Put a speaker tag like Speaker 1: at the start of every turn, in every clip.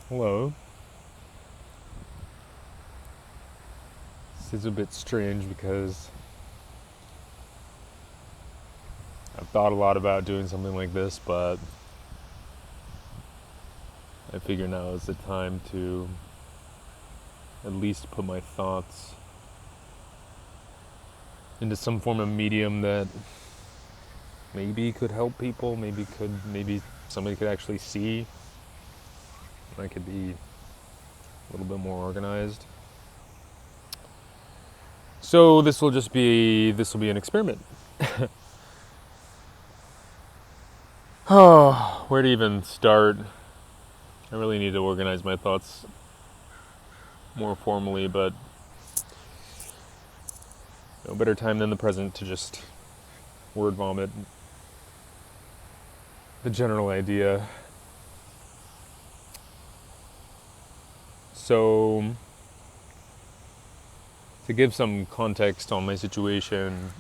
Speaker 1: Hello. This is a bit strange because I've thought a lot about doing something like this, but I figure now is the time to at least put my thoughts into some form of medium that maybe could help people, maybe somebody could actually see, and I could be a little bit more organized. So this will be an experiment. Oh, where to even start? I really need to organize my thoughts more formally, but no better time than the present to just word vomit the general idea. So, to give some context on my situation,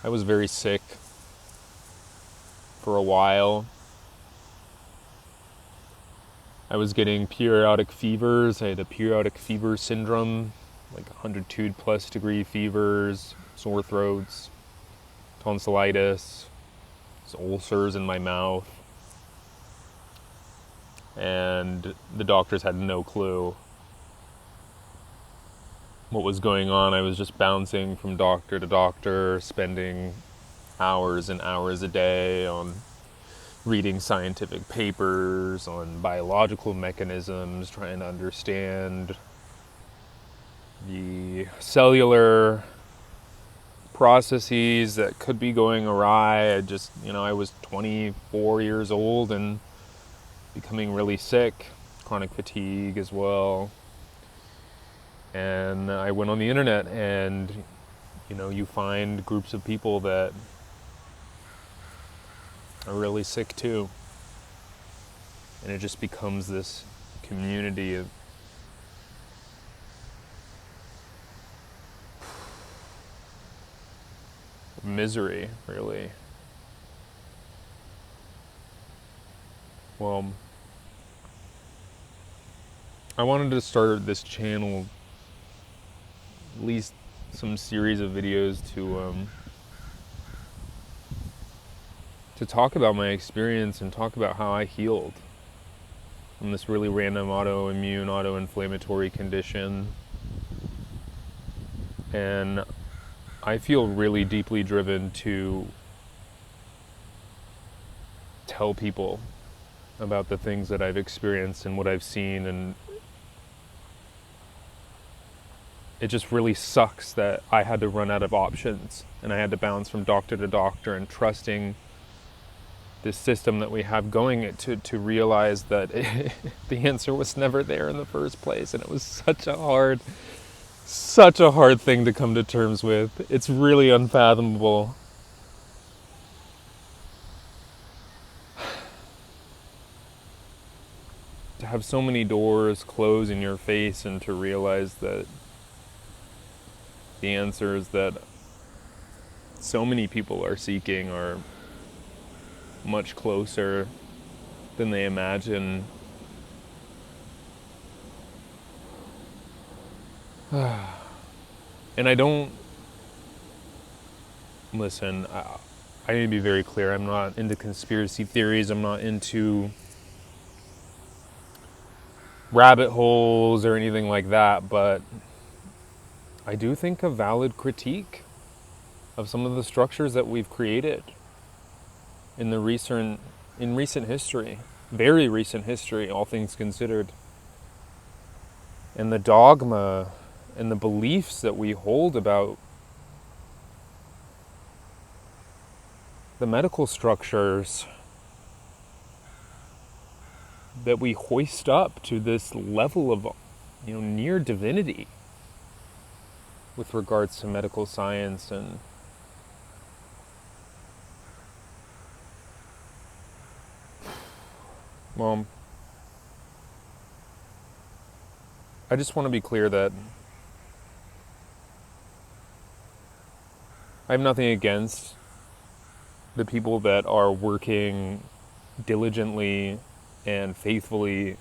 Speaker 1: I was very sick for a while. I was getting periodic fevers. I had a periodic fever syndrome, like 102 plus degree fevers, sore throats, tonsillitis, ulcers in my mouth. And the doctors had no clue what was going on. I was just bouncing from doctor to doctor, spending hours and hours a day on reading scientific papers on biological mechanisms, trying to understand the cellular processes that could be going awry. I was 24 years old and becoming really sick, chronic fatigue as well. And I went on the internet and, you find groups of people that are really sick too. And it just becomes this community of misery, really. Well, I wanted to start this channel, at least some series of videos to talk about my experience and talk about how I healed from this really random auto-inflammatory condition. And I feel really deeply driven to tell people about the things that I've experienced and what I've seen, and it just really sucks that I had to run out of options and I had to bounce from doctor to doctor, and trusting this system that we have going to realize that the answer was never there in the first place. And it was such a hard thing to come to terms with. It's really unfathomable. To have so many doors close in your face and to realize that the answers that so many people are seeking are much closer than they imagine. And I don't... Listen, I need to be very clear. I'm not into conspiracy theories. I'm not into rabbit holes or anything like that, but I do think a valid critique of some of the structures that we've created in recent history, very recent history, all things considered, and the dogma and the beliefs that we hold about the medical structures that we hoist up to this level of, near divinity with regards to medical science. And well, I just want to be clear that I have nothing against the people that are working diligently and faithfully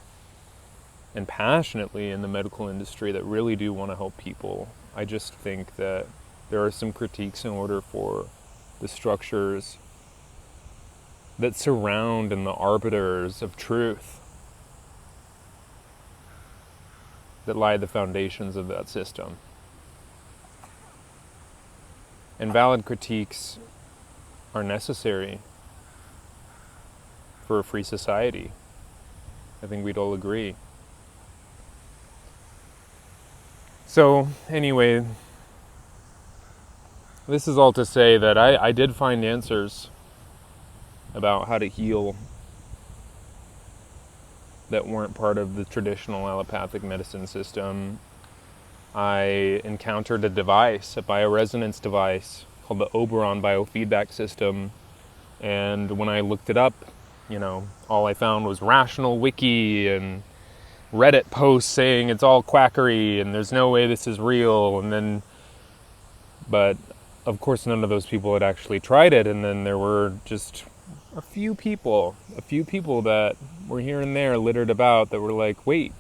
Speaker 1: and passionately in the medical industry that really do want to help people. I just think that there are some critiques in order for the structures that surround and the arbiters of truth that lie at the foundations of that system. And valid critiques are necessary for a free society. I think we'd all agree. So, anyway, this is all to say that I did find answers about how to heal that weren't part of the traditional allopathic medicine system. I encountered a device, a bioresonance device called the Oberon biofeedback system, and when I looked it up, all I found was Rational Wiki and Reddit posts saying it's all quackery and there's no way this is real, but of course none of those people had actually tried it, and then there were just a few people that were here and there littered about that were like, wait,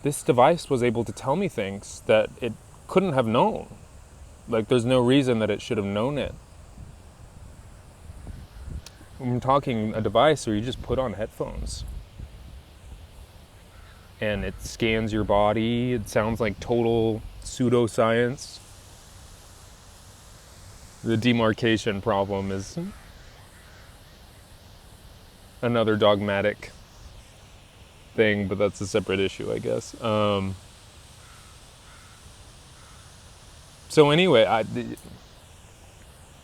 Speaker 1: this device was able to tell me things that it couldn't have known. Like, there's no reason that it should have known it. I'm talking a device where you just put on headphones and it scans your body. It sounds like total pseudoscience. The demarcation problem is another dogmatic thing, but that's a separate issue, I guess. So anyway,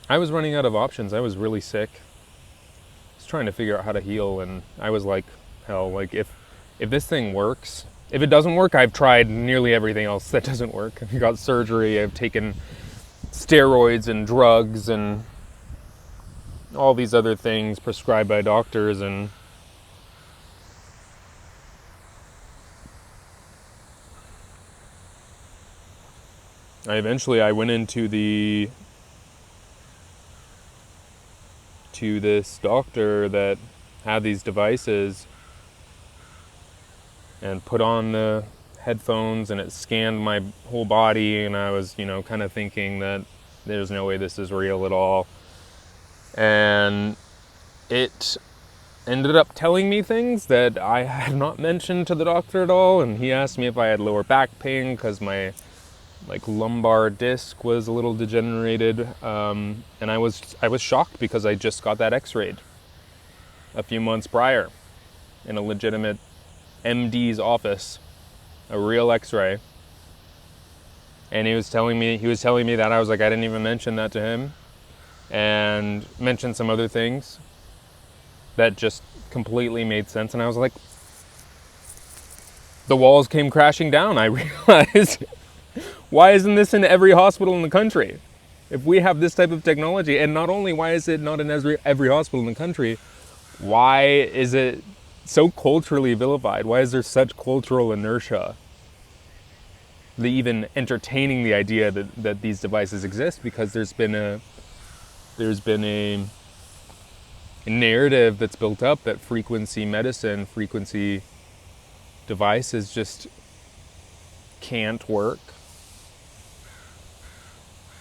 Speaker 1: I was running out of options. I was really sick. I was trying to figure out how to heal, and I was like, hell, like if this thing works, if it doesn't work, I've tried nearly everything else that doesn't work. I've got surgery, I've taken steroids and drugs and all these other things prescribed by doctors, and I went into this doctor that had these devices and put on the headphones, and it scanned my whole body, and I was, kind of thinking that there's no way this is real at all. And it ended up telling me things that I had not mentioned to the doctor at all, and he asked me if I had lower back pain because my lumbar disc was a little degenerated, and I was shocked because I just got that x-rayed a few months prior in a legitimate MD's office, a real x-ray. And he was telling me that. I was like, I didn't even mention that to him, and mentioned some other things that just completely made sense. And I was like, the walls came crashing down. I realized, why isn't this in every hospital in the country? If we have this type of technology, and not only why is it not in every hospital in the country, why is it so culturally vilified? Why is there such cultural inertia even entertaining the idea that these devices exist? Because there's been a narrative that's built up that frequency medicine, frequency devices just can't work.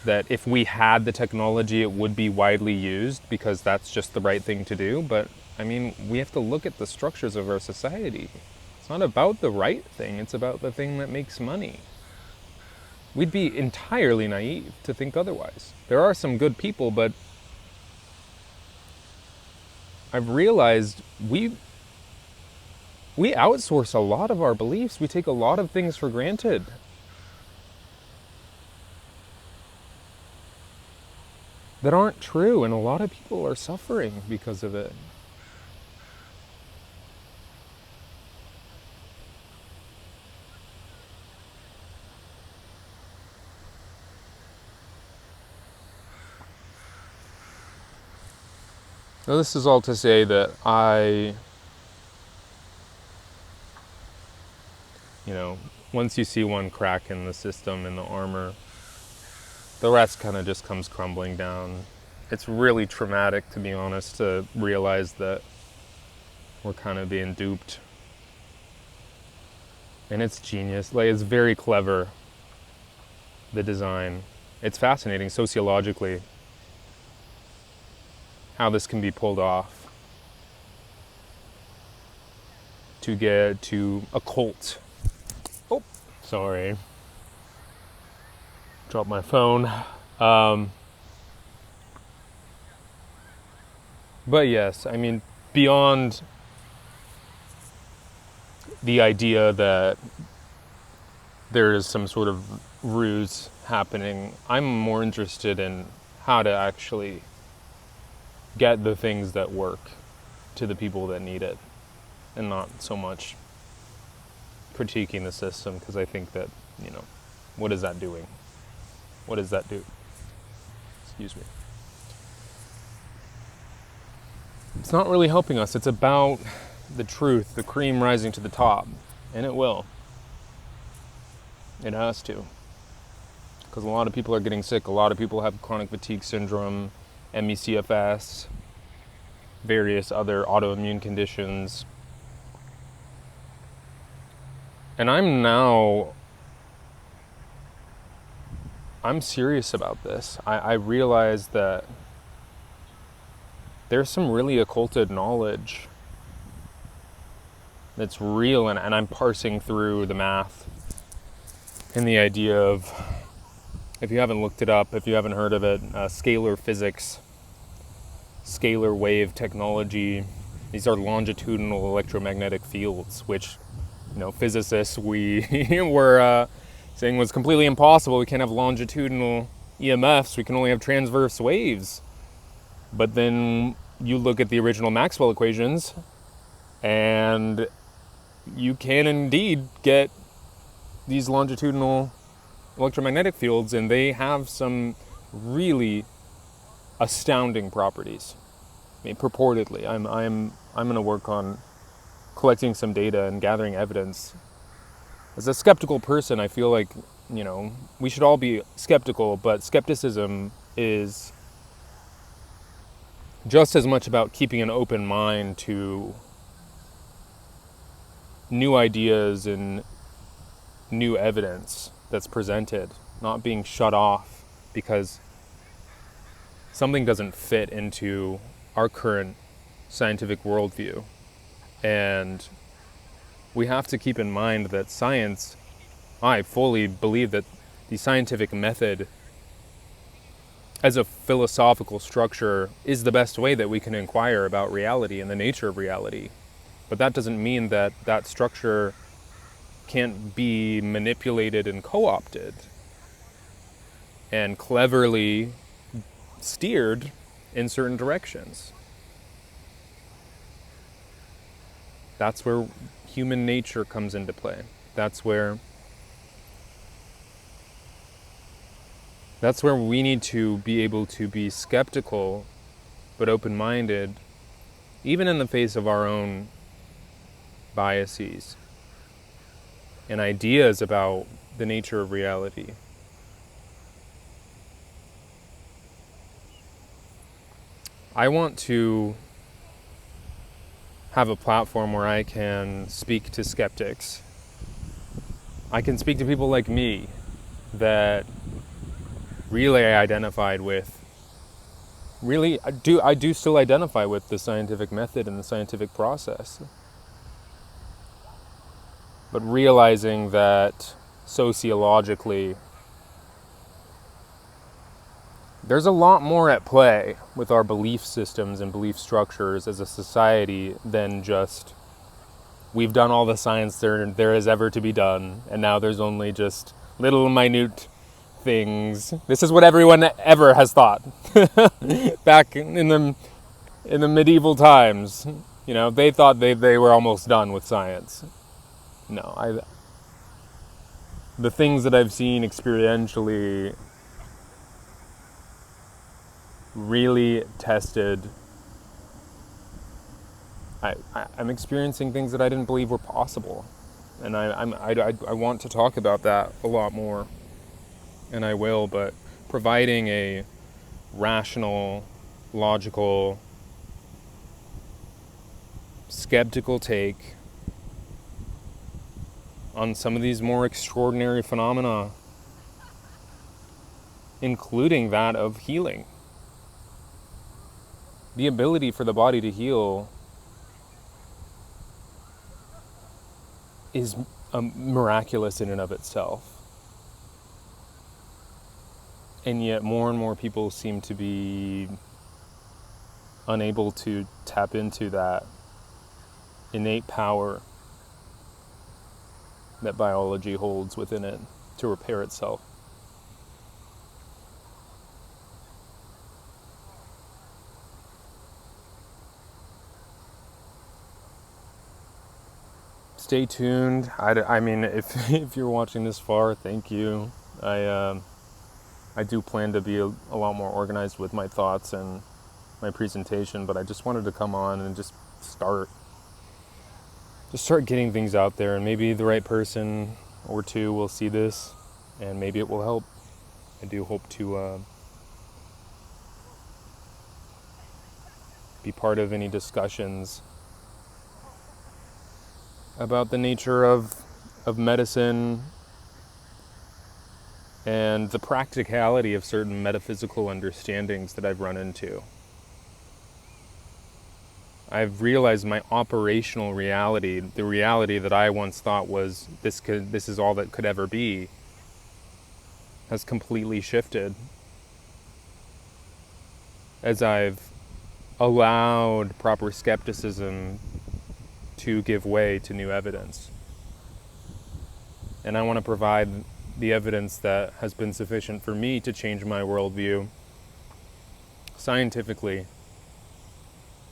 Speaker 1: That if we had the technology, it would be widely used because that's just the right thing to do. But I mean, we have to look at the structures of our society. It's not about the right thing, it's about the thing that makes money. We'd be entirely naive to think otherwise. There are some good people, but I've realized we outsource a lot of our beliefs. We take a lot of things for granted. That aren't true, and a lot of people are suffering because of it. So this is all to say that once you see one crack in the system, in the armor, the rest kind of just comes crumbling down. It's really traumatic, to be honest, to realize that we're kind of being duped And it's genius. Like, it's very clever, the design. It's fascinating sociologically how this can be pulled off to get to a cult. Oh, sorry. Dropped my phone. But yes, I mean, beyond the idea that there is some sort of ruse happening, I'm more interested in how to actually get the things that work to the people that need it, and not so much critiquing the system, because I think that, what is that doing? What does that do? Excuse me. It's not really helping us. It's about the truth, the cream rising to the top, and it will. It has to. Because a lot of people are getting sick. A lot of people have chronic fatigue syndrome, ME/CFS, various other autoimmune conditions. And I'm serious about this. I realize that there's some really occulted knowledge that's real, and I'm parsing through the math and the idea of, if you haven't looked it up, if you haven't heard of it, scalar physics, scalar wave technology. These are longitudinal electromagnetic fields, which, physicists, we were saying was completely impossible. We can't have longitudinal EMFs. We can only have transverse waves. But then you look at the original Maxwell equations, and you can indeed get these longitudinal electromagnetic fields, and they have some really astounding properties. I mean, purportedly, I'm going to work on collecting some data and gathering evidence. As a skeptical person, I feel like, we should all be skeptical, but skepticism is just as much about keeping an open mind to new ideas and new evidence that's presented, not being shut off because something doesn't fit into our current scientific worldview. And we have to keep in mind that science, I fully believe that the scientific method as a philosophical structure is the best way that we can inquire about reality and the nature of reality. But that doesn't mean that that structure can't be manipulated and co-opted and cleverly steered in certain directions. That's where human nature comes into play. That's where we need to be able to be skeptical but open-minded, even in the face of our own biases and ideas about the nature of reality. I want to have a platform where I can speak to skeptics. I can speak to people like me that really I do still identify with the scientific method and the scientific process. But realizing that sociologically, there's a lot more at play with our belief systems and belief structures as a society than just, we've done all the science there is ever to be done, and now there's only just little minute things. This is what everyone ever has thought. Back in the medieval times, they thought they were almost done with science. No, the things that I've seen experientially really tested. I'm experiencing things that I didn't believe were possible, and I want to talk about that a lot more, and I will. But providing a rational, logical, skeptical take on some of these more extraordinary phenomena, including that of healing. The ability for the body to heal is miraculous in and of itself. And yet more and more people seem to be unable to tap into that innate power that biology holds within it to repair itself. Stay tuned. I mean, if you're watching this far, thank you. I do plan to be a lot more organized with my thoughts and my presentation, but I just wanted to come on and just start getting things out there, and maybe the right person or two will see this, and maybe it will help. I do hope to be part of any discussions about the nature of medicine and the practicality of certain metaphysical understandings that I've run into. I've realized my operational reality, the reality that I once thought was this is all that could ever be, has completely shifted as I've allowed proper skepticism to give way to new evidence. And I want to provide the evidence that has been sufficient for me to change my worldview scientifically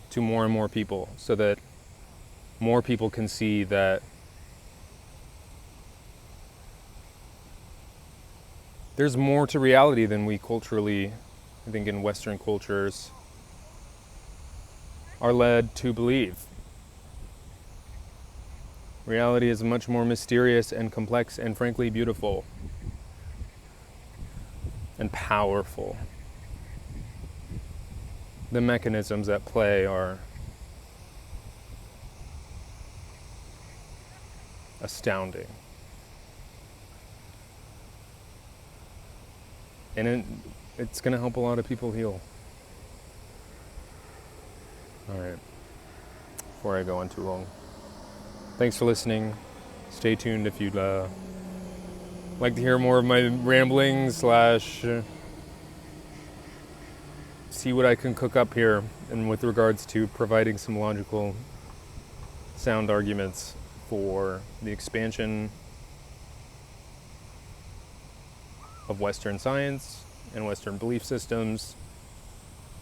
Speaker 1: to more and more people, so that more people can see that there's more to reality than we culturally, I think in Western cultures, are led to believe. Reality is much more mysterious and complex and frankly beautiful and powerful. The mechanisms at play are astounding. And it's going to help a lot of people heal. All right. Before I go on too long. Thanks for listening. Stay tuned if you'd like to hear more of my ramblings / see what I can cook up here, and with regards to providing some logical sound arguments for the expansion of Western science and Western belief systems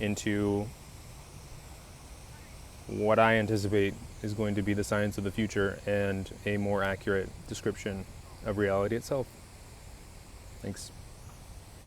Speaker 1: into what I anticipate is going to be the science of the future and a more accurate description of reality itself. Thanks.